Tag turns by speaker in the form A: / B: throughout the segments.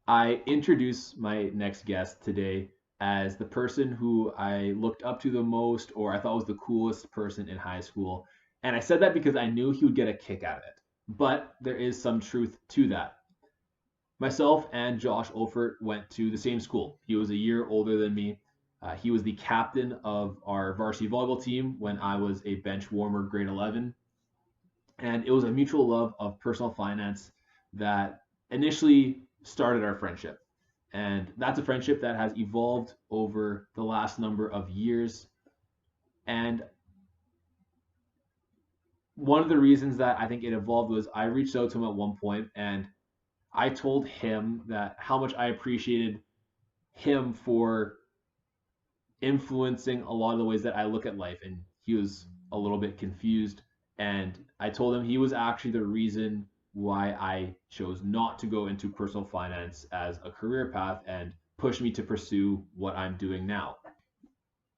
A: I introduce my next guest today as the person who I looked up to the most or I thought was the coolest person in high school. And I said that because I knew he would get a kick out of it. But there is some truth to that. Myself and Josh Olfert went to the same school. He was a year older than me. He was the captain of our varsity volleyball team when I was a bench warmer, grade 11. And it was a mutual love of personal finance that initially started our friendship. And that's a friendship that has evolved over the last number of years. And one of the reasons that I think it evolved was I reached out to him at one point and I told him that how much I appreciated him for influencing a lot of the ways that I look at life. And he was a little bit confused. And I told him he was actually the reason why I chose not to go into personal finance as a career path and pushed me to pursue what I'm doing now.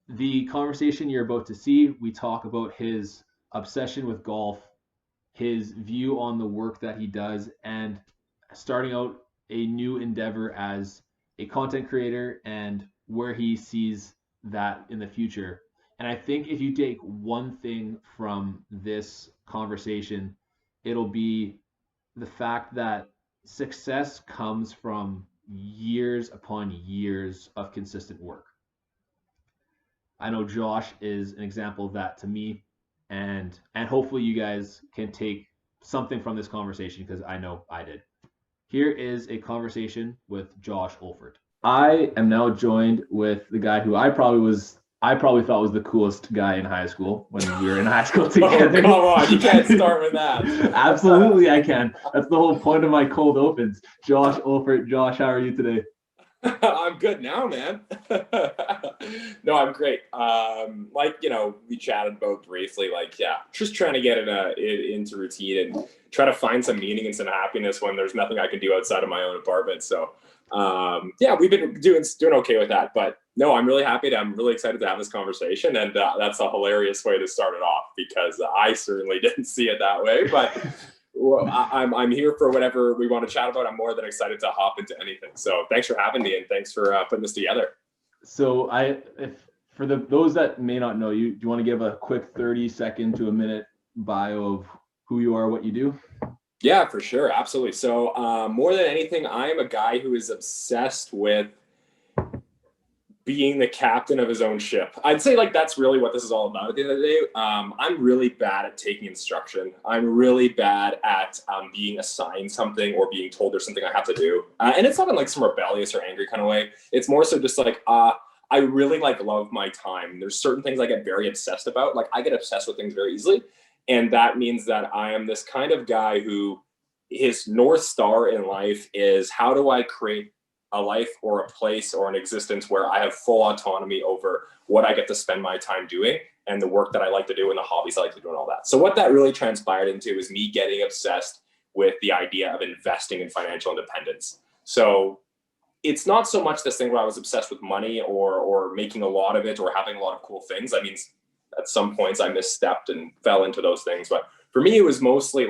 A: The conversation you're about to see, we talk about his obsession with golf, his view on the work that he does, and starting out a new endeavor as a content creator and where he sees that in the future. And I think if you take one thing from this conversation, it'll be the fact that success comes from years upon years of consistent work. I know Josh is an example of that to me, and hopefully you guys can take something from this conversation because I know I did. Here is a conversation with Josh Olfert. I am now joined with the guy who I probably thought was the coolest guy in high school when we were in high school together.
B: Oh, come on, you can't start with that.
A: Absolutely, I can. That's the whole point of my cold opens. Josh Olfert. Josh, how are you today?
B: I'm good now, man. No, I'm great. We chatted both briefly, just trying to get into routine and try to find some meaning and some happiness when there's nothing I can do outside of my own apartment. So, we've been doing okay with that. But no, I'm really happy. I'm really excited to have this conversation, and that's a hilarious way to start it off because I certainly didn't see it that way, but. Well, I'm here for whatever we want to chat about. I'm more than excited to hop into anything. So thanks for having me and thanks for putting this together.
A: So if for those that may not know you, do you want to give a quick 30-second to a minute bio of who you are, what you do?
B: Yeah, for sure. Absolutely. So more than anything, I am a guy who is obsessed with being the captain of his own ship. I'd say that's really what this is all about at the end of the day. I'm really bad at taking instruction. I'm really bad at being assigned something or being told there's something I have to do. And it's not in some rebellious or angry kind of way. It's more so just I really love my time. There's certain things I get very obsessed about. I get obsessed with things very easily. And that means that I am this kind of guy who his North Star in life is how do I create a life or a place or an existence where I have full autonomy over what I get to spend my time doing and the work that I like to do and the hobbies I like to do and all that. So what that really transpired into is me getting obsessed with the idea of investing in financial independence. So it's not so much this thing where I was obsessed with money or making a lot of it or having a lot of cool things. I mean, at some points I misstepped and fell into those things. But for me, it was mostly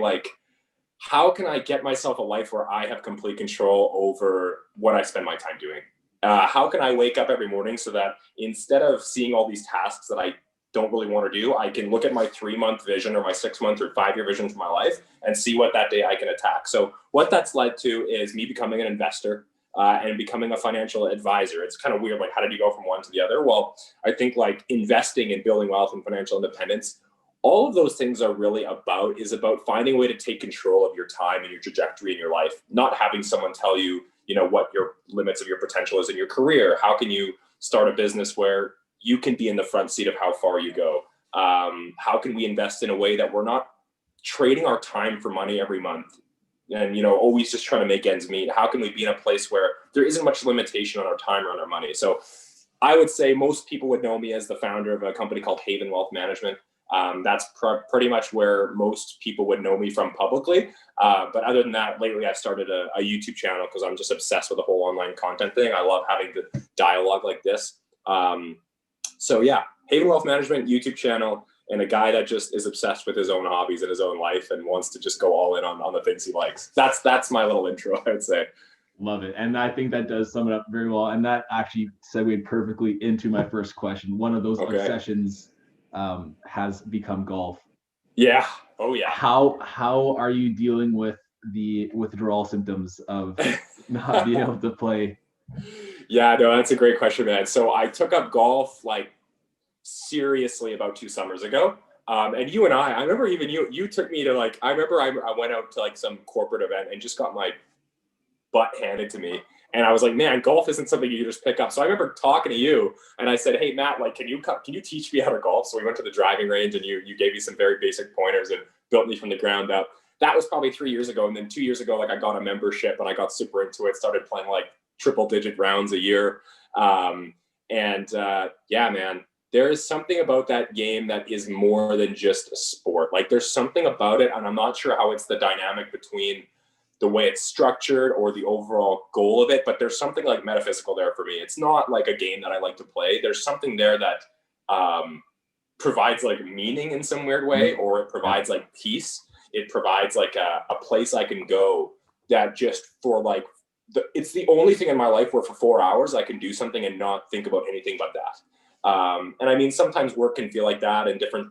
B: how can I get myself a life where I have complete control over what I spend my time doing? How can I wake up every morning so that instead of seeing all these tasks that I don't really want to do, I can look at my 3-month vision or my 6-month or 5-year vision for my life and see what that day I can attack. So what that's led to is me becoming an investor and becoming a financial advisor. It's kind of weird. How did you go from one to the other? Well, I think investing and building wealth and financial independence, all of those things are really about finding a way to take control of your time and your trajectory in your life, not having someone tell you, what your limits of your potential is in your career. How can you start a business where you can be in the front seat of how far you go? How can we invest in a way that we're not trading our time for money every month and, always just trying to make ends meet? How can we be in a place where there isn't much limitation on our time or on our money? So I would say most people would know me as the founder of a company called Haven Wealth Management. That's pretty much where most people would know me from publicly. But other than that, lately I've started a YouTube channel because I'm just obsessed with the whole online content thing. I love having the dialogue like this. So yeah, Haven Wealth Management YouTube channel, and a guy that just is obsessed with his own hobbies and his own life and wants to just go all in on the things he likes. That's my little intro, I would say.
A: Love it. And I think that does sum it up very well. And that actually segued perfectly into my first question. One of those obsessions has become golf.
B: Yeah. Oh yeah.
A: How are you dealing with the withdrawal symptoms of not being able to play?
B: Yeah, no, that's a great question, man. So I took up golf like seriously about 2 summers ago. And you and I remember even you took me to like, I remember I went out to like some corporate event and just got my butt handed to me. And I was like, man, golf isn't something you just pick up. So I remember talking to you and I said, hey, Matt, like, can you teach me how to golf? So we went to the driving range and you gave me some very basic pointers and built me from the ground up. That was probably 3 years ago. And then 2 years ago, like I got a membership and I got super into it, started playing like triple digit rounds a year. Yeah, man, there is something about that game that is more than just a sport. Like there's something about it. And I'm not sure how it's the dynamic between the way it's structured or the overall goal of it, but there's something like metaphysical there for me. It's not like a game that I like to play. There's something there that provides like meaning in some weird way, or it provides like peace. It provides like a place I can go that just for like, it's the only thing in my life where for 4 hours I can do something and not think about anything but that. And I mean, sometimes work can feel like that and different,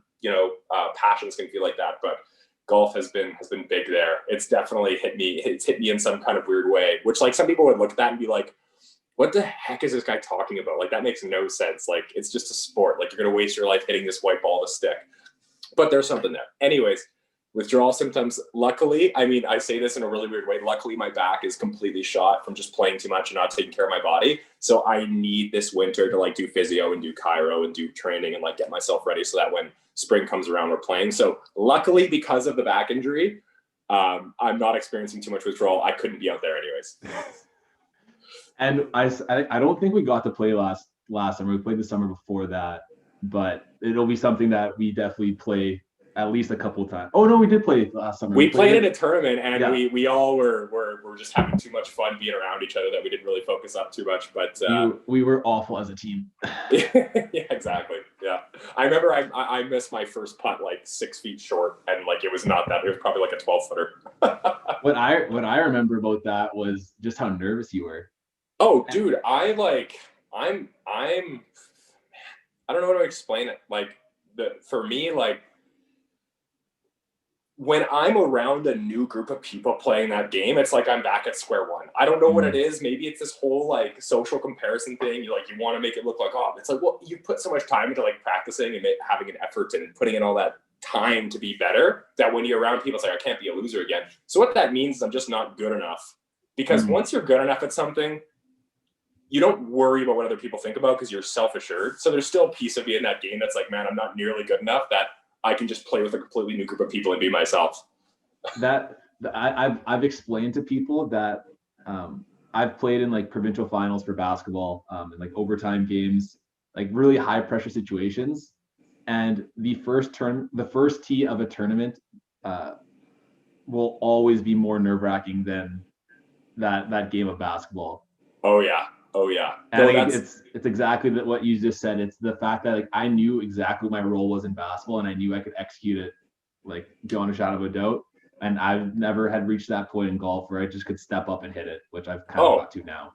B: passions can feel like that, but golf has been big there. It's definitely hit me in some kind of weird way, which like some people would look at that and be like, what the heck is this guy talking about? Like that makes no sense. Like it's just a sport. Like you're going to waste your life hitting this white ball with a stick. But there's something there. Anyways, withdrawal symptoms. Luckily, I mean, I say this in a really weird way. Luckily, my back is completely shot from just playing too much and not taking care of my body. So I need this winter to like do physio and do chiro and do training and like get myself ready so that when spring comes around, we're playing. So luckily, because of the back injury, I'm not experiencing too much withdrawal. I couldn't be out there anyways.
A: And I don't think we got to play last summer. We played the summer before that, but it'll be something that we definitely play at least a couple of times. Oh no, we did play last summer.
B: We played in a tournament, and we all were just having too much fun being around each other that we didn't really focus up too much. But
A: we were awful as a team.
B: Yeah, exactly. Yeah, I remember I missed my first putt like 6 feet short, and like it was not that. It was probably like a 12-footer.
A: What I remember about that was just how nervous you were.
B: Oh, dude, I'm I don't know how to explain it. Like for me, like when I'm around a new group of people playing that game, it's like I'm back at square one. I don't know what it is. Maybe it's this whole like social comparison thing. You want to make it look like, oh, it's like, well, you put so much time into like practicing and having an effort and putting in all that time to be better that when you're around people, it's like, I can't be a loser again. So what that means is I'm just not good enough, because once you're good enough at something, you don't worry about what other people think about because you're self-assured. So there's still a piece of you in that game that's like, man, I'm not nearly good enough that I can just play with a completely new group of people and be myself.
A: I've explained to people that I've played in like provincial finals for basketball, and like overtime games, like really high pressure situations. And the first tee of a tournament will always be more nerve-wracking than that game of basketball.
B: Oh yeah. Oh yeah.
A: And no, it's exactly what you just said. It's the fact that like I knew exactly what my role was in basketball and I knew I could execute it like beyond a shadow of a doubt. And I've never had reached that point in golf where I just could step up and hit it, which I've kind of got to now.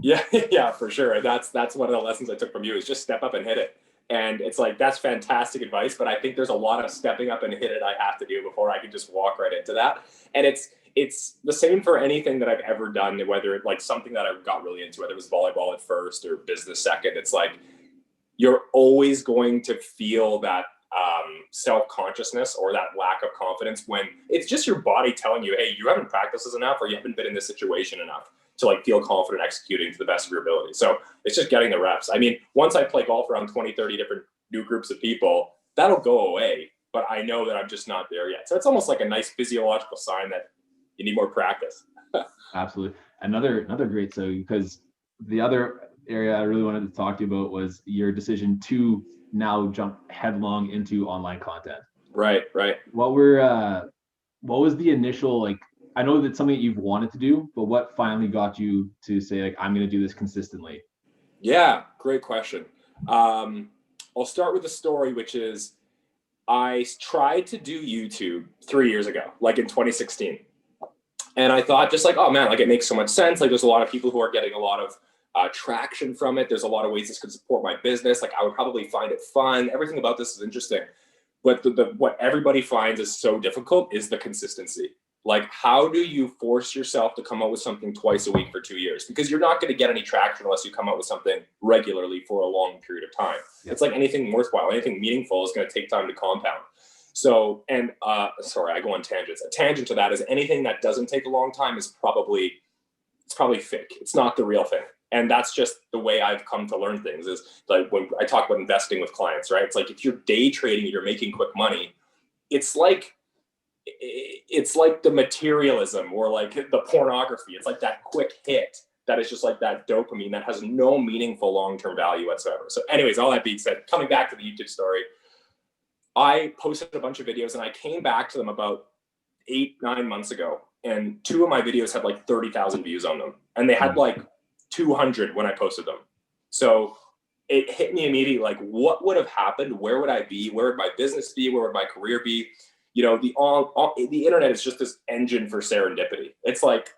B: Yeah, yeah, for sure. And that's one of the lessons I took from you is just step up and hit it. And it's like, that's fantastic advice, but I think there's a lot of stepping up and hit it I have to do before I can just walk right into that. And it's the same for anything that I've ever done, whether it's like something that I got really into, whether it was volleyball at first or business second. It's like, you're always going to feel that self-consciousness or that lack of confidence when it's just your body telling you, hey, you haven't practiced this enough or you haven't been in this situation enough to like feel confident executing to the best of your ability. So it's just getting the reps. I mean, once I play golf around 20, 30 different new groups of people, that'll go away, but I know that I'm just not there yet. So it's almost like a nice physiological sign that you need more practice.
A: Absolutely. Another great, so because the other area I really wanted to talk to you about was your decision to now jump headlong into online content.
B: Right.
A: What was the initial, like, I know that's something that you've wanted to do, but what finally got you to say, like, I'm going to do this consistently?
B: Yeah, great question. I'll start with the story, which is I tried to do YouTube 3 years ago, like in 2016. And I thought just like, oh man, like it makes so much sense. Like there's a lot of people who are getting a lot of traction from it. There's a lot of ways this could support my business. Like I would probably find it fun. Everything about this is interesting. But what everybody finds is so difficult is the consistency. Like, how do you force yourself to come out with something twice a week for 2 years? Because you're not going to get any traction unless you come out with something regularly for a long period of time. Yeah. It's like anything worthwhile, anything meaningful is going to take time to compound. So, and sorry, I go on tangents. A tangent to that is anything that doesn't take a long time is probably fake. It's not the real thing. And that's just the way I've come to learn things is like when I talk about investing with clients, right? It's like if you're day trading, you're making quick money. It's like the materialism or like the pornography. It's like that quick hit that is just like that dopamine that has no meaningful long-term value whatsoever. So anyways, all that being said, coming back to the YouTube story, I posted a bunch of videos and I came back to them about 8-9 months ago. And 2 of my videos had like 30,000 views on them. And they had like 200 when I posted them. So it hit me immediately, like what would have happened? Where would I be? Where would my business be? Where would my career be? You know, the internet is just this engine for serendipity. It's like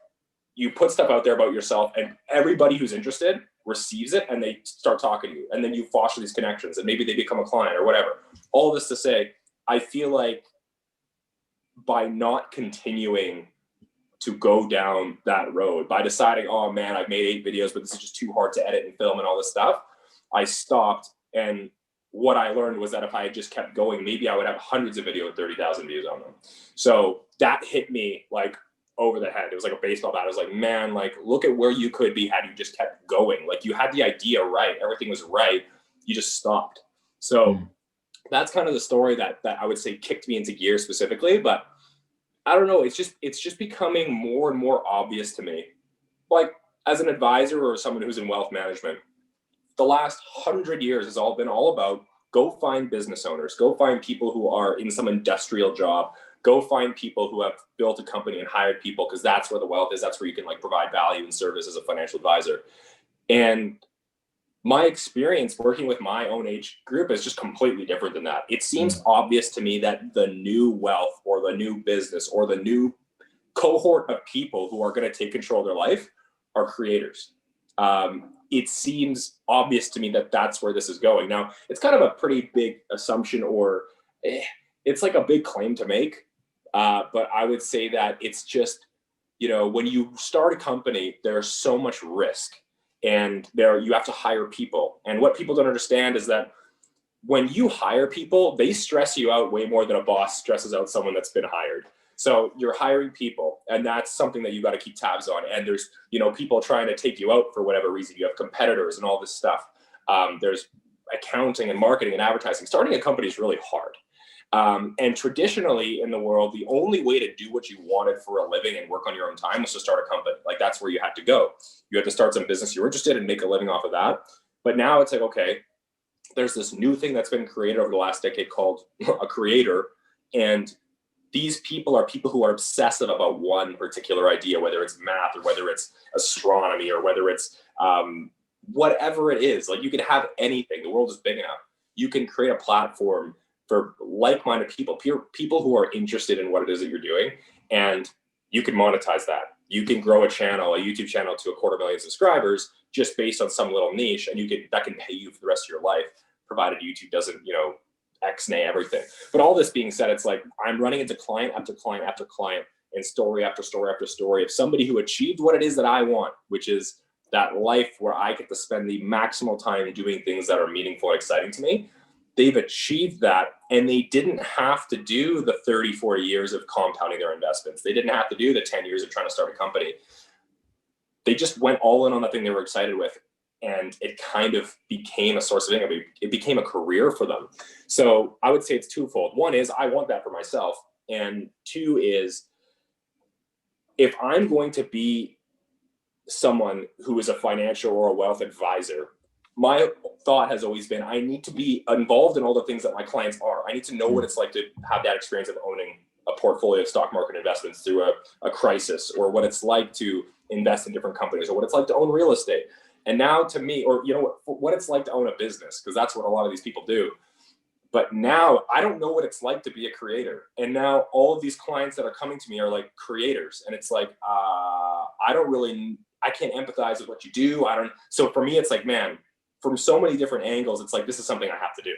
B: you put stuff out there about yourself and everybody who's interested receives it and they start talking to you. And then you foster these connections and maybe they become a client or whatever. All this to say, I feel like by not continuing to go down that road, by deciding, oh man, I've made 8 videos, but this is just too hard to edit and film and all this stuff, I stopped. And what I learned was that if I had just kept going, maybe I would have hundreds of videos with 30,000 views on them. So that hit me like over the head. It was like a baseball bat. I was like, man, like look at where you could be had you just kept going. Like you had the idea right, everything was right, you just stopped. So that's kind of the story that I would say kicked me into gear specifically. But I don't know, it's just becoming more and more obvious to me. Like as an advisor or someone who's in wealth management, the last 100 years has all been all about go find business owners, go find people who are in some industrial job, go find people who have built a company and hired people, because that's where the wealth is. That's where you can like provide value and service as a financial advisor. And my experience working with my own age group is just completely different than that. It seems obvious to me that the new wealth or the new business or the new cohort of people who are going to take control of their life are creators. It seems obvious to me that that's where this is going. Now, it's kind of a pretty big assumption, or it's like a big claim to make. But I would say that it's just, you know, when you start a company, there's so much risk, and you have to hire people. And what people don't understand is that when you hire people, they stress you out way more than a boss stresses out someone that's been hired. So you're hiring people, and that's something that you got to keep tabs on. And there's, you know, people trying to take you out for whatever reason. You have competitors and all this stuff. There's accounting and marketing and advertising. Starting a company is really hard. And traditionally in the world, the only way to do what you wanted for a living and work on your own time was to start a company. Like that's where you had to go. You had to start some business you were interested in, make a living off of that. But now it's like, okay, there's this new thing that's been created over the last decade called a creator. And these people are people who are obsessive about one particular idea, whether it's math or whether it's astronomy or whether it's whatever it is. Like you can have anything. The world is big enough. You can create a platform for like-minded people who are interested in what it is that you're doing, and you can monetize that. You can grow a YouTube channel to 250,000 subscribers just based on some little niche, and that can pay you for the rest of your life, provided YouTube doesn't, you know, X-nay everything. But all this being said, it's like I'm running into client after client after client and story after story after story of somebody who achieved what it is that I want, which is that life where I get to spend the maximal time doing things that are meaningful and exciting to me. They've achieved that, and they didn't have to do the 30, 40 years of compounding their investments. They didn't have to do the 10 years of trying to start a company. They just went all in on the thing they were excited with, and it kind of became a source of income. It became a career for them. So I would say it's twofold. One is I want that for myself. And 2 is if I'm going to be someone who is a financial or a wealth advisor, my thought has always been I need to be involved in all the things that my clients are. I need to know what it's like to have that experience of owning a portfolio of stock market investments through a crisis, or what it's like to invest in different companies, or what it's like to own real estate. And now to me, or you know what it's like to own a business, because that's what a lot of these people do. But now I don't know what it's like to be a creator. And now all of these clients that are coming to me are like creators. And it's like, I can't empathize with what you do. So for me, it's like, man, from so many different angles, it's like, this is something I have to do.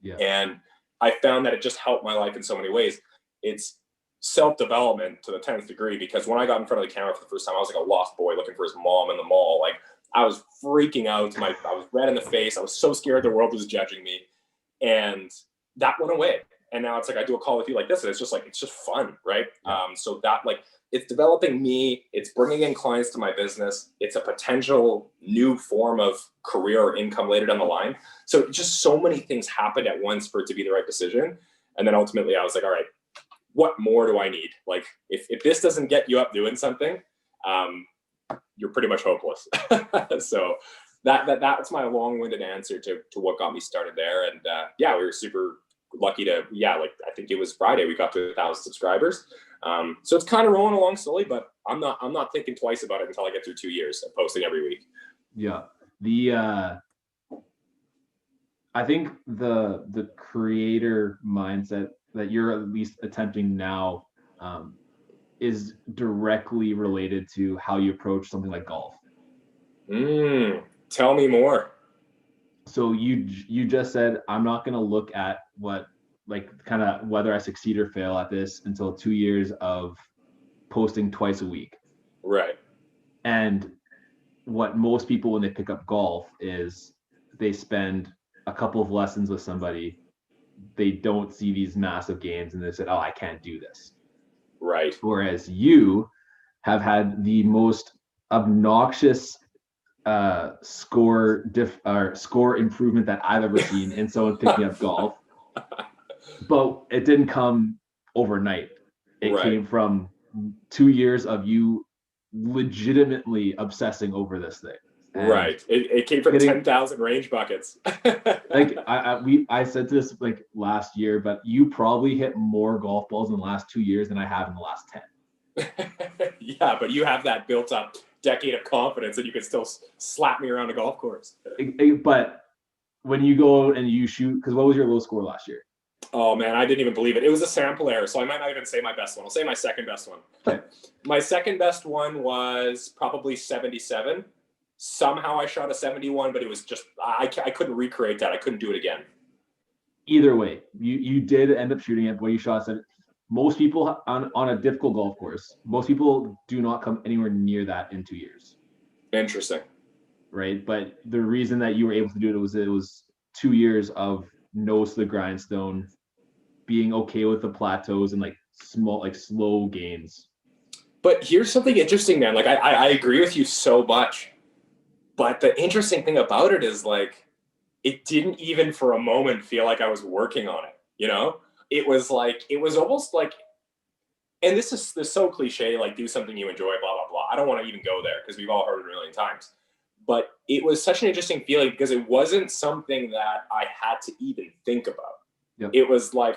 A: Yeah.
B: And I found that it just helped my life in so many ways. It's self-development to the 10th degree, because when I got in front of the camera for the first time, I was like a lost boy looking for his mom in the mall. Like, I was freaking out. I was red in the face. I was so scared the world was judging me. And that went away. And now it's like, I do a call with you like this, and it's just fun, right?
A: Yeah.
B: So that, like, it's developing me, it's bringing in clients to my business, it's a potential new form of career or income later down the line. So just so many things happened at once for it to be the right decision. And then ultimately I was like, all right, what more do I need? Like, if this doesn't get you up doing something, you're pretty much hopeless. So that's my long-winded answer to what got me started there. And yeah, we were super lucky to, like, I think it was Friday, we got to 1,000 subscribers. So it's kind of rolling along slowly, but I'm not thinking twice about it until I get through 2 years of posting every week.
A: Yeah. I think the creator mindset that you're at least attempting now is directly related to how you approach something like golf.
B: Tell me more.
A: So you just said, I'm not going to look at kind of whether I succeed or fail at this until 2 years of posting twice a week.
B: Right.
A: And what most people, when they pick up golf, is they spend a couple of lessons with somebody. They don't see these massive gains and they said, oh, I can't do this.
B: Right.
A: Whereas you have had the most obnoxious score improvement that I've ever seen in someone picking up golf. But it didn't come overnight. It came from 2 years of you legitimately obsessing over this thing.
B: And right. It came from 10,000 range buckets.
A: Like I said this like last year, but you probably hit more golf balls in the last 2 years than I have in the last 10.
B: Yeah, but you have that built up decade of confidence that you can still slap me around a golf course.
A: But when you go out and you shoot, because what was your low score last year?
B: Oh man, I didn't even believe it. It was a sample error, so I might not even say my best one. I'll say my second best one.
A: Okay.
B: My second best one was probably 77. Somehow I shot a 71, but it was just, I couldn't recreate that. I couldn't do it again.
A: Either way, you did end up shooting it, but you shot 7. Most people on a difficult golf course, most people do not come anywhere near that in 2 years.
B: Interesting.
A: Right? But the reason that you were able to do it was 2 years of nose to the grindstone, being okay with the plateaus and like slow gains.
B: But here's something interesting, man. Like I agree with you so much. But the interesting thing about it is, like, it didn't even for a moment feel like I was working on it, you know? It was almost like, and this is so cliche, like, do something you enjoy, blah, blah, blah. I don't want to even go there because we've all heard it a million times. But it was such an interesting feeling because it wasn't something that I had to even think about.
A: Yep.
B: It was like,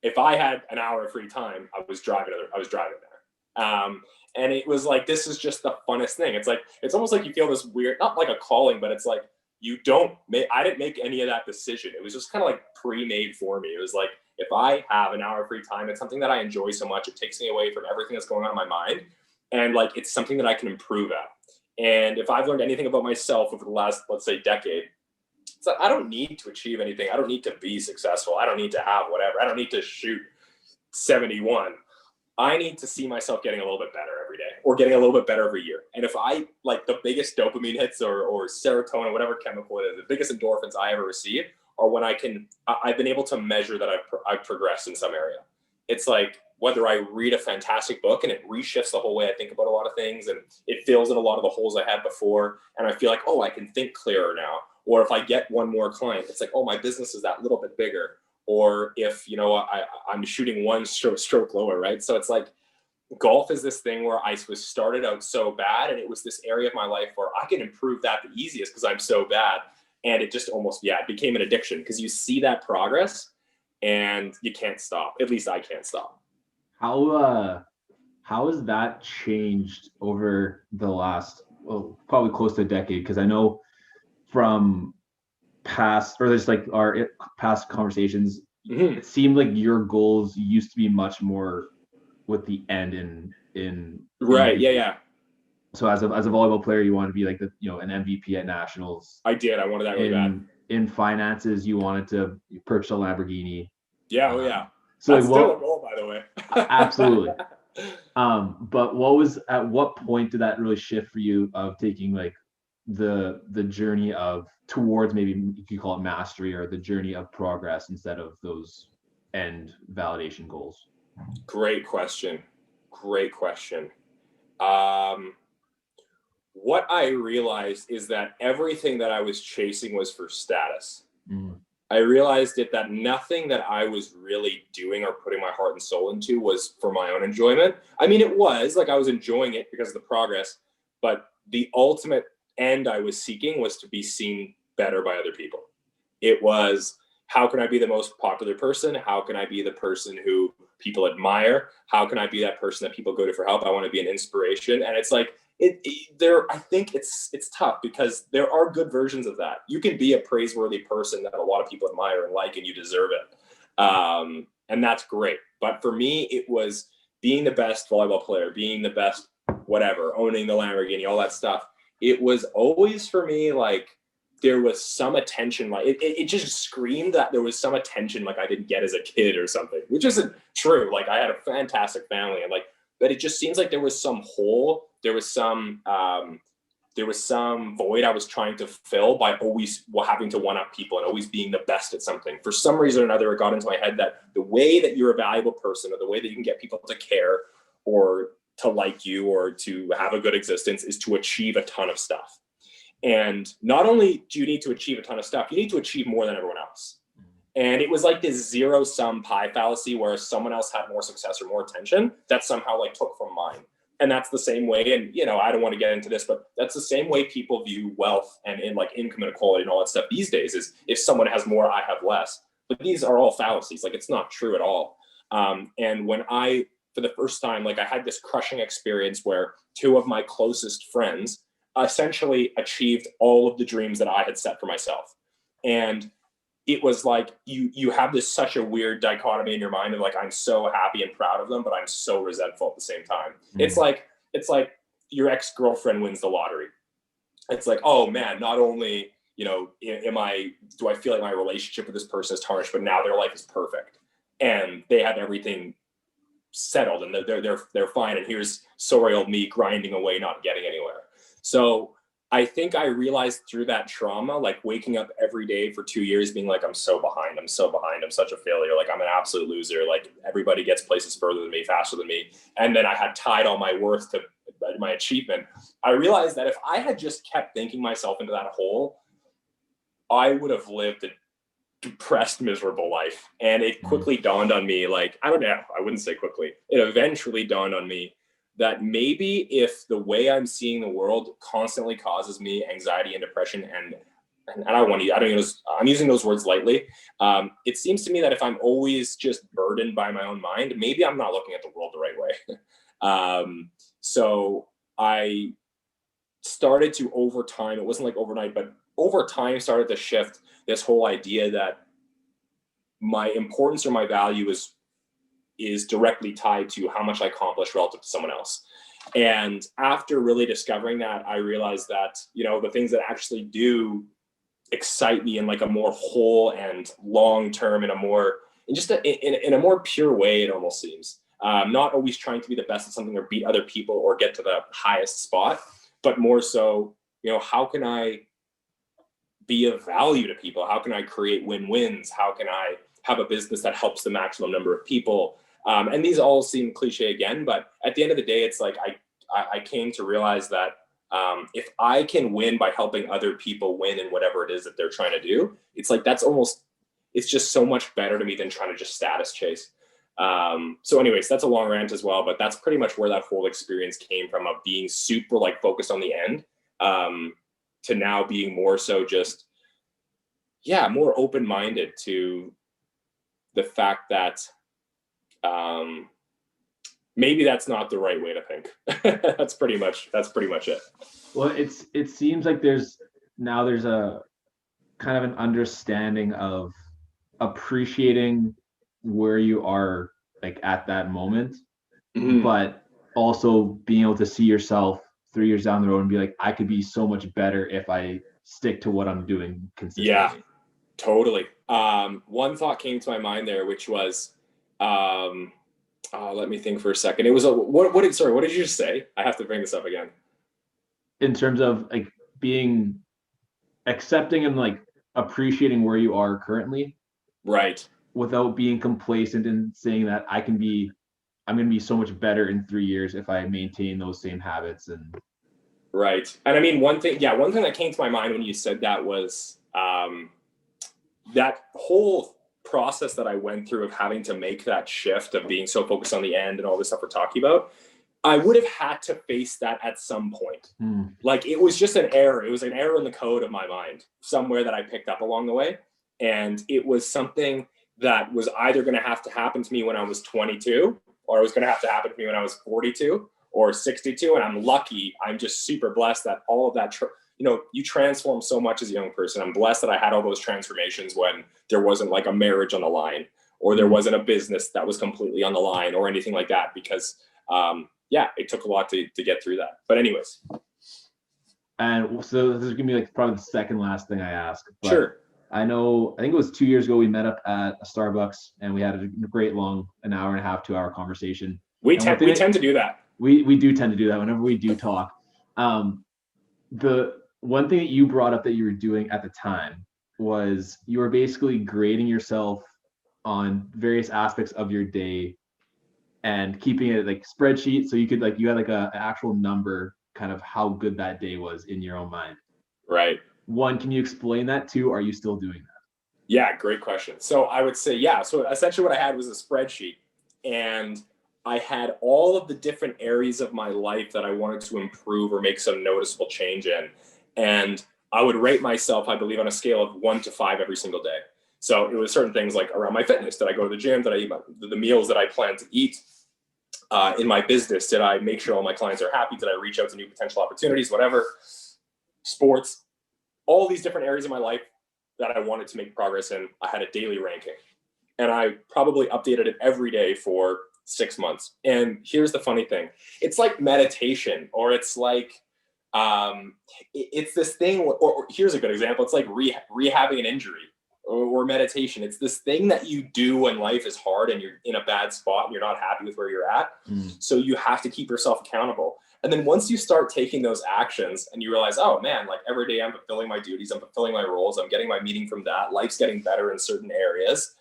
B: if I had an hour of free time, I was driving there. And it was like, this is just the funnest thing. It's like, it's almost like you feel this weird, not like a calling, but it's like, I didn't make any of that decision. It was just kind of like pre-made for me. It was like, if I have an hour of free time, it's something that I enjoy so much. It takes me away from everything that's going on in my mind. And like, it's something that I can improve at. And if I've learned anything about myself over the last, let's say, decade, it's like, I don't need to achieve anything. I don't need to be successful. I don't need to have whatever. I don't need to shoot 71. I need to see myself getting a little bit better every day or getting a little bit better every year. And if I, like, the biggest dopamine hits or serotonin, whatever chemical it is, the biggest endorphins I ever receive are when I've been able to measure that I've progressed in some area. It's like, whether I read a fantastic book and it reshifts the whole way I think about a lot of things and it fills in a lot of the holes I had before. And I feel like, oh, I can think clearer now. Or if I get one more client, it's like, oh, my business is that little bit bigger. Or if, I'm shooting one stroke lower, right? So it's like, golf is this thing where I was started out so bad, and it was this area of my life where I can improve that the easiest because I'm so bad. And it just almost, it became an addiction because you see that progress and you can't stop. At least I can't stop.
A: How has that changed over the last, probably close to a decade? Because I know from past, or just like our past conversations,
B: Mhm.
A: it seemed like your goals used to be much more with the end in
B: Right. Yeah.
A: view.
B: Yeah.
A: So as a volleyball player, you want to be like an MVP at nationals.
B: I did. I wanted that really bad.
A: In finances, you wanted to purchase a Lamborghini.
B: Yeah. Oh yeah.
A: So like
B: That's still a
A: what?
B: goal, by the way.
A: Absolutely. But at what point did that really shift for you of taking like the journey of towards, maybe you could call it mastery, or the journey of progress instead of those end validation goals?
B: Great question. Great question. Um, what I realized is that everything that I was chasing was for status.
A: Mm.
B: I realized that nothing that I was really doing or putting my heart and soul into was for my own enjoyment. I mean, it was like I was enjoying it because of the progress, but the ultimate end I was seeking was to be seen better by other people. It was, how can I be the most popular person? How can I be the person who people admire? How can I be that person that people go to for help? I want to be an inspiration. And it's like, there, I think it's tough because there are good versions of that. You can be a praiseworthy person that a lot of people admire and like, and you deserve it. And that's great. But for me, it was being the best volleyball player, being the best whatever, owning the Lamborghini, all that stuff. It was always for me like there was some attention, like it just screamed that there was some attention like I didn't get as a kid or something, which isn't true. Like I had a fantastic family, and like, but it just seems like there was some hole, there was some void I was trying to fill by always having to one up people and always being the best at something. For some reason or another, it got into my head that the way that you're a valuable person, or the way that you can get people to care or to like you or to have a good existence, is to achieve a ton of stuff. And not only do you need to achieve a ton of stuff, you need to achieve more than everyone else. And it was like this zero sum pie fallacy where someone else had more success or more attention that somehow like took from mine. And that's the same way. And, you know, I don't want to get into this, but that's the same way people view wealth and in like income inequality and all that stuff these days, is if someone has more, I have less. But these are all fallacies. Like, it's not true at all. And when for the first time, like I had this crushing experience where two of my closest friends essentially achieved all of the dreams that I had set for myself. And it was like you have this such a weird dichotomy in your mind of like, I'm so happy and proud of them, but I'm so resentful at the same time. It's like your ex-girlfriend wins the lottery. It's like, oh man, not only, you know, do I feel like my relationship with this person is tarnished, but now their life is perfect and they have everything settled and they're fine. And here's sorry old me grinding away, not getting anywhere. So I think I realized through that trauma, like waking up every day for 2 years being like, I'm so behind, I'm such a failure, like I'm an absolute loser, like everybody gets places further than me, faster than me. And then I had tied all my worth to my achievement. I realized that if I had just kept thinking myself into that hole, I would have lived a depressed, miserable life. And it quickly dawned on me, like, I don't know, I wouldn't say quickly, it eventually dawned on me that maybe if the way I'm seeing the world constantly causes me anxiety and depression, and I'm using those words lightly. It seems to me that if I'm always just burdened by my own mind, maybe I'm not looking at the world the right way. So I started to, over time, it wasn't like overnight, but over time started to shift this whole idea that my importance or my value is directly tied to how much I accomplish relative to someone else. And after really discovering that, I realized that, you know, the things that actually do excite me in like a more whole and long-term, in a more pure way, it almost seems. Not always trying to be the best at something or beat other people or get to the highest spot, but more so, you know, how can I be of value to people? How can I create win-wins? How can I have a business that helps the maximum number of people? And these all seem cliche again, but at the end of the day, it's like I came to realize that if I can win by helping other people win in whatever it is that they're trying to do, it's like it's just so much better to me than trying to just status chase. So anyways, that's a long rant as well, but that's pretty much where that whole experience came from, of being super like focused on the end, to now being more so just, more open-minded to the fact that maybe that's not the right way to think. That's pretty much it.
A: Well, it seems like there's a kind of an understanding of appreciating where you are like at that moment,
B: Mhm.
A: but also being able to see yourself 3 years down the road and be like, I could be so much better if I stick to what I'm doing
B: Yeah,
A: consistently.
B: totally. One thought came to my mind there, which was, um, let me think for a second. It was sorry, what did you just say? I have to bring this up again.
A: In terms of like being accepting and like appreciating where you are currently
B: Right.
A: without being complacent and saying that I'm going to be so much better in 3 years if I maintain those same habits. And
B: Right. And I mean, one thing that came to my mind when you said that was that whole process that I went through of having to make that shift of being so focused on the end and all this stuff we're talking about. I would have had to face that at some point. Like it was just an error. It was an error in the code of my mind somewhere that I picked up along the way. And it was something that was either going to have to happen to me when I was 22, or it was going to have to happen to me when I was 42 or 62. And I'm lucky. I'm just super blessed that all of that, you transform so much as a young person. I'm blessed that I had all those transformations when there wasn't like a marriage on the line, or there wasn't a business that was completely on the line or anything like that, because yeah, it took a lot to get through that. But anyways.
A: And so this is gonna be like probably the second last thing I ask, but
B: Sure.
A: I think it was 2 years ago we met up at a Starbucks and we had a great long an hour and a half, 2 hour conversation.
B: We
A: And one
B: tend
A: thing
B: we
A: that
B: tend to do that.
A: we do tend to do that whenever we do talk. The one thing that you brought up that you were doing at the time was you were basically grading yourself on various aspects of your day and keeping it like spreadsheet so you could like you had like an actual number kind of how good that day was in your own mind.
B: Right.
A: One, can you explain that? Two, are you still doing that?
B: Yeah, great question. So I would say, yeah. So essentially, what I had was a spreadsheet, and I had all of the different areas of my life that I wanted to improve or make some noticeable change in. And I would rate myself, I believe, on a scale of 1 to 5 every single day. So it was certain things like around my fitness. Did I go to the gym? Did I eat the meals that I plan to eat? In my business, did I make sure all my clients are happy? Did I reach out to new potential opportunities? Whatever. Sports, all these different areas of my life that I wanted to make progress in, I had a daily ranking. And I probably updated it every day for 6 months. And here's the funny thing, it's like meditation, or it's like, it's this thing, or here's a good example, it's like rehabbing an injury, or meditation. It's this thing that you do when life is hard and you're in a bad spot and you're not happy with where you're at. So you have to keep yourself accountable. And then once you start taking those actions and you realize, oh man, like every day I'm fulfilling my duties, I'm fulfilling my roles, I'm getting my meaning from that, life's getting better in certain areas,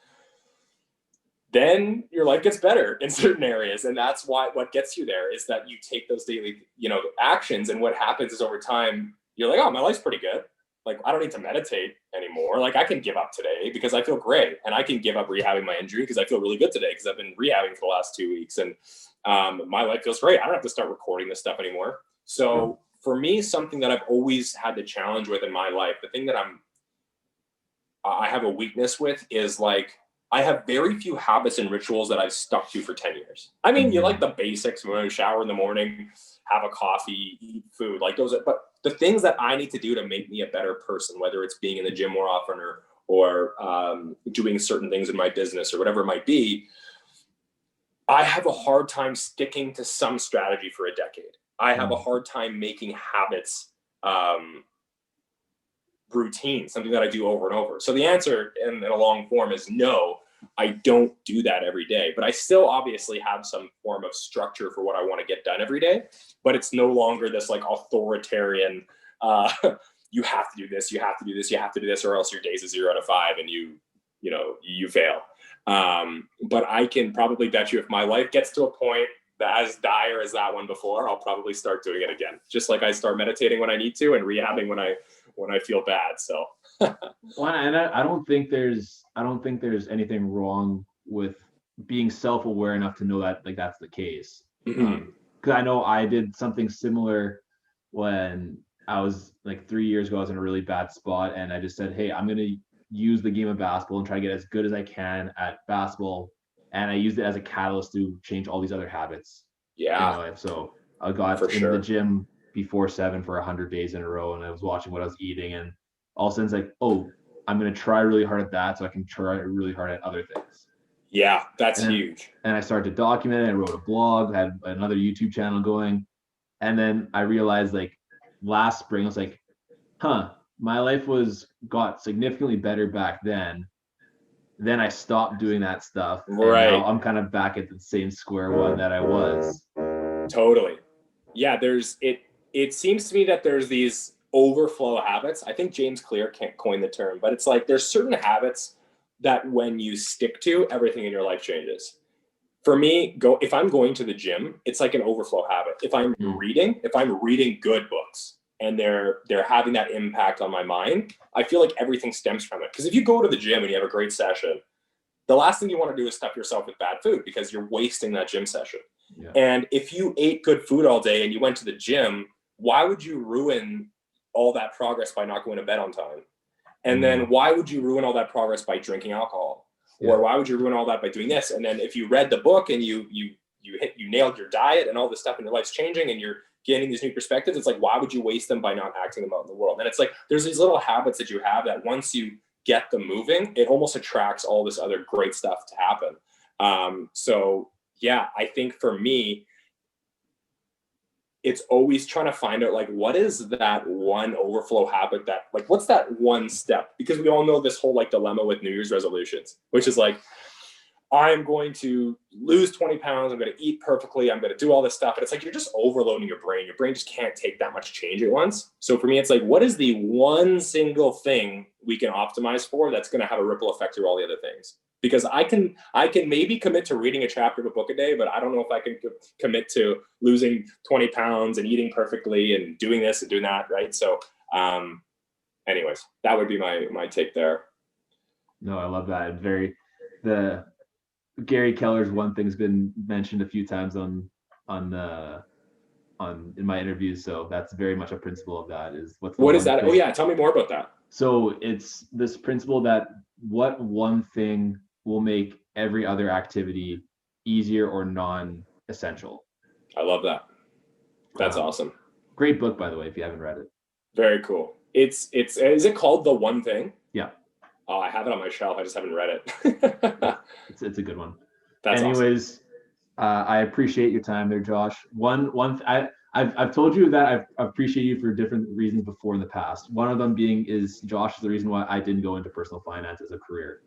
B: then your life gets better in certain areas. And that's what gets you there is that you take those daily, actions. And what happens is over time, you're like, oh, my life's pretty good. Like, I don't need to meditate anymore. Like, I can give up today because I feel great. And I can give up rehabbing my injury because I feel really good today because I've been rehabbing for the last 2 weeks. And my life feels great. I don't have to start recording this stuff anymore. So for me, something that I've always had the challenge with in my life, the thing that I have a weakness with is like, I have very few habits and rituals that I've stuck to for 10 years. I mean, you like the basics, shower in the morning, have a coffee, eat food, like those, but the things that I need to do to make me a better person, whether it's being in the gym more often or doing certain things in my business or whatever it might be, I have a hard time sticking to some strategy for a decade. I have a hard time making habits routine, something that I do over and over. So the answer in a long form is no, I don't do that every day, but I still obviously have some form of structure for what I want to get done every day, but it's no longer this like authoritarian, you have to do this, you have to do this, you have to do this, or else your day's a 0 to 5 and you fail. But I can probably bet you if my life gets to a point that as dire as that one before, I'll probably start doing it again. Just like I start meditating when I need to and rehabbing when I feel bad. So
A: well, and I don't think there's anything wrong with being self-aware enough to know that like that's the case. Because I know I did something similar when I was like 3 years ago. I was in a really bad spot, and I just said, "Hey, I'm gonna use the game of basketball and try to get as good as I can at basketball." And I used it as a catalyst to change all these other habits in my life. So I got in the gym before 7 for 100 days in a row, and I was watching what I was eating, and all of a sudden it's like, oh, I'm going to try really hard at that so I can try really hard at other things.
B: Yeah, that's
A: and
B: huge.
A: And I started to document it. I wrote a blog, had another YouTube channel going. And then I realized like last spring, I was like, my life got significantly better back then. Then I stopped doing that stuff.
B: Right.
A: And now I'm kind of back at the same square one that I was.
B: Totally. Yeah, it seems to me that there's these overflow habits. I think James Clear can't coin the term, but it's like there's certain habits that when you stick to, everything in your life changes. For me, if I'm going to the gym, it's like an overflow habit. If I'm reading good books and they're having that impact on my mind, I feel like everything stems from it. Because if you go to the gym and you have a great session, the last thing you want to do is stuff yourself with bad food because you're wasting that gym session. Yeah. And if you ate good food all day and you went to the gym, why would you ruin all that progress by not going to bed on time? And then why would you ruin all that progress by drinking alcohol? Or why would you ruin all that by doing this? And then if you read the book and you nailed your diet and all this stuff and your life's changing and you're getting these new perspectives, it's like, why would you waste them by not acting them out in the world? And it's like, there's these little habits that you have that once you get them moving, it almost attracts all this other great stuff to happen. So yeah, I think for me, it's always trying to find out like, what is that one overflow habit that like, what's that one step? Because we all know this whole like dilemma with New Year's resolutions, which is like, I'm going to lose 20 pounds. I'm going to eat perfectly. I'm going to do all this stuff. And it's like, you're just overloading your brain. Your brain just can't take that much change at once. So for me, it's like, what is the one single thing we can optimize for that's going to have a ripple effect through all the other things? Because I can maybe commit to reading a chapter of a book a day, but I don't know if I can commit to losing 20 pounds and eating perfectly and doing this and doing that, right? So anyways, that would be my take there.
A: No, I love that. The Gary Keller's one thing's been mentioned a few times in my interviews, so that's very much a principle of that. What
B: is that? Thing? Oh yeah, tell me more about that.
A: So it's this principle that what one thing will make every other activity easier or non-essential.
B: I love that. That's awesome.
A: Great book, by the way, if you haven't read it.
B: Very cool. Is it called The One Thing?
A: Yeah.
B: Oh, I have it on my shelf. I just haven't read it.
A: It's a good one.
B: That's
A: Anyways, awesome. I appreciate your time there, Josh. I've told you that I appreciate you for different reasons before in the past. One of them being is Josh is the reason why I didn't go into personal finance as a career,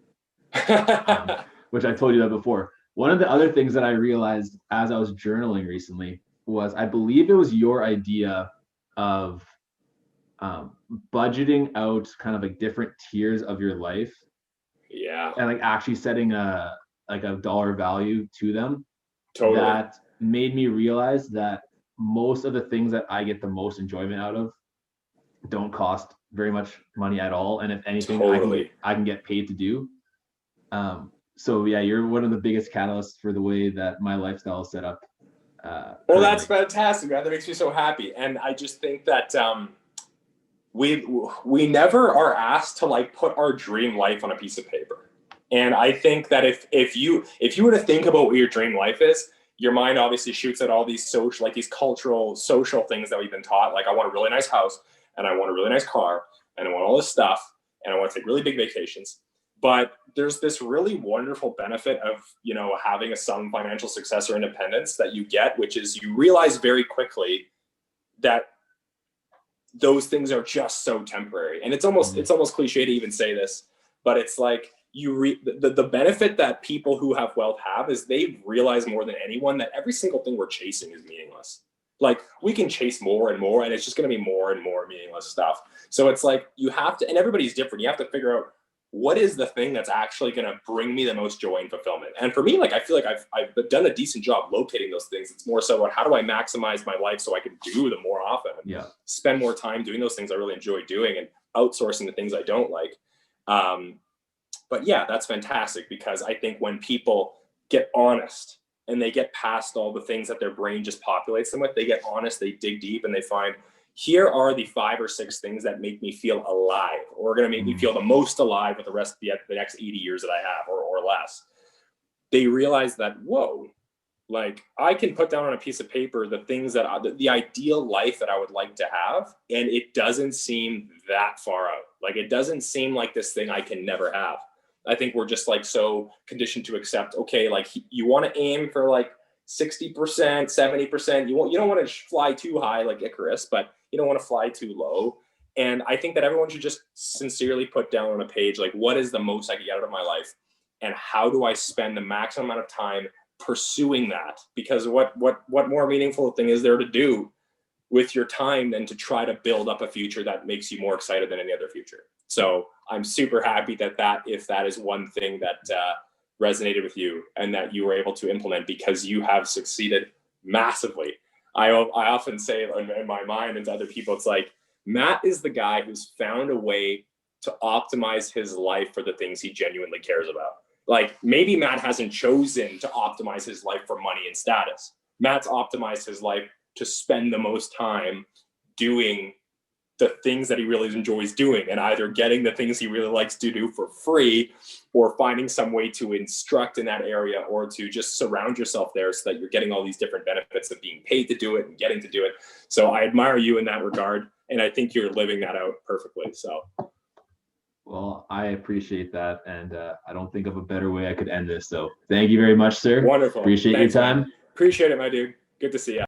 A: which I told you that before. One of the other things that I realized as I was journaling recently was I believe it was your idea of budgeting out kind of like different tiers of your life.
B: Yeah.
A: And like actually setting a dollar value to them.
B: Totally.
A: That made me realize that most of the things that I get the most enjoyment out of don't cost very much money at all. And if anything, totally. I can get paid to do. So yeah, you're one of the biggest catalysts for the way that my lifestyle is set up.
B: Well, that's fantastic, man. That makes me so happy. And I just think that we never are asked to like put our dream life on a piece of paper. And I think that if you were to think about what your dream life is, your mind obviously shoots at all these these cultural, social things that we've been taught. Like I want a really nice house and I want a really nice car and I want all this stuff and I want to take really big vacations. But there's this really wonderful benefit of, having some financial success or independence that you get, which is you realize very quickly that those things are just so temporary. And it's almost cliche to even say this, but it's like the benefit that people who have wealth have is they realize more than anyone that every single thing we're chasing is meaningless. Like we can chase more and more and it's just going to be more and more meaningless stuff. So it's like you have to, and everybody's different. You have to figure out what is the thing that's actually going to bring me the most joy and fulfillment. And for me, like, I feel like I've done a decent job locating those things. It's more so about how do I maximize my life so I can do them more often, spend more time doing those things I really enjoy doing and outsourcing the things I don't like. But yeah, that's fantastic because I think when people get honest and they get past all the things that their brain just populates them with, they get honest, they dig deep and they find, here are the 5 or 6 things that make me feel alive or are going to make me feel the most alive with the rest of the next 80 years that I have or less. They realize that, whoa, Like I can put down on a piece of paper the things that the ideal life that I would like to have, and it doesn't seem that far out. Like it doesn't seem like this thing I can never have. I think we're just like so conditioned to accept, okay, like you want to aim for like 60%, 70%. You don't want to fly too high like Icarus, but you don't want to fly too low. And I think that everyone should just sincerely put down on a page like what is the most I can get out of my life, and how do I spend the maximum amount of time pursuing that? Because what more meaningful thing is there to do with your time than to try to build up a future that makes you more excited than any other future? So I'm super happy that if that is one thing that resonated with you and that you were able to implement, because you have succeeded massively. I often say in my mind and to other people, it's like Matt is the guy who's found a way to optimize his life for the things he genuinely cares about. Like maybe Matt hasn't chosen to optimize his life for money and status. Matt's optimized his life to spend the most time doing the things that he really enjoys doing, and either getting the things he really likes to do for free, or finding some way to instruct in that area, or to just surround yourself there so that you're getting all these different benefits of being paid to do it and getting to do it. So I admire you in that regard, and I think you're living that out perfectly. So
A: Well, I appreciate that, and I don't think of a better way I could end this. So thank you very much, sir.
B: Wonderful.
A: Appreciate
B: Thanks,
A: your time.
B: man. Appreciate it, my dude. Good to see you.